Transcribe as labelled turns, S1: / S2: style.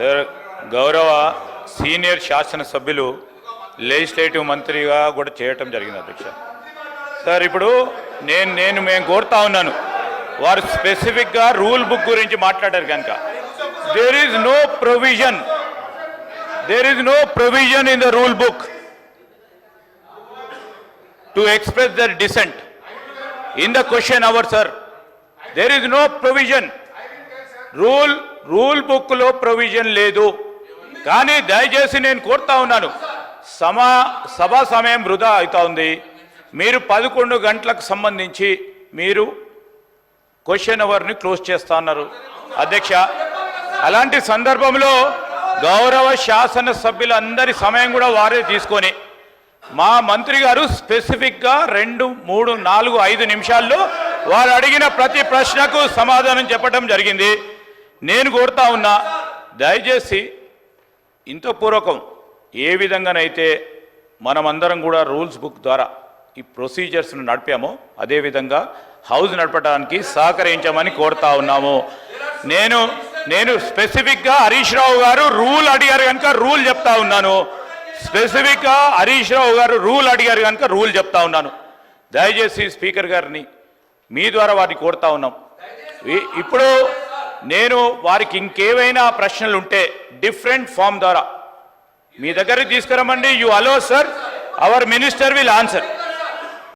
S1: Sir, గౌరవ senior శాసనసభ్యులు legislative మంత్రిగా కూడా చేయటం జరిగింది అధ్యక్ష. సార్, ఇప్పుడు మేము కోరుతా ఉన్నాను, వారు స్పెసిఫిక్గా రూల్ బుక్ గురించి మాట్లాడారు కనుక there is no provision in the rule book to express their dissent in the question hour. Sir, there is no provision. Rule బుక్లో ప్రొవిజన్ లేదు. కానీ దయచేసి నేను కోరుతా ఉన్నాను, సభా సమయం వృధా అవుతా ఉంది. మీరు 11 గంటలకు సంబంధించి మీరు క్వశ్చన్ అవర్ని క్లోజ్ చేస్తా ఉన్నారు అధ్యక్ష. అలాంటి సందర్భంలో గౌరవ శాసనసభ్యులందరి సమయం కూడా వారే తీసుకొని మా మంత్రి గారు స్పెసిఫిక్గా 2, 3, 4, 5 నిమిషాల్లో వారు అడిగిన ప్రతి ప్రశ్నకు సమాధానం చెప్పడం జరిగింది. నేను కోరుతా ఉన్నా, దయచేసి ఇంతపూర్వకం ఏ విధంగానైతే మనమందరం కూడా రూల్స్ బుక్ ద్వారా ఈ ప్రొసీజర్స్ను నడిపామో అదేవిధంగా హౌస్ నడపడానికి సహకరించమని కోరుతా ఉన్నాము. నేను స్పెసిఫిక్గా హరీష్ రావు గారు రూల్ అడిగారు కనుక రూల్ చెప్తా ఉన్నాను. స్పెసిఫిక్గా హరీష్ రావు గారు రూల్ అడిగారు కనుక రూల్ చెప్తా ఉన్నాను. దయచేసి స్పీకర్ గారిని మీ ద్వారా వారిని కోరుతా ఉన్నాం. ఇప్పుడు నేను వారికి ఇంకేవైనా ప్రశ్నలు ఉంటే డిఫరెంట్ ఫామ్ ద్వారా మీ దగ్గరికి తీసుకురమ్మండి. You allow sir, our minister will answer.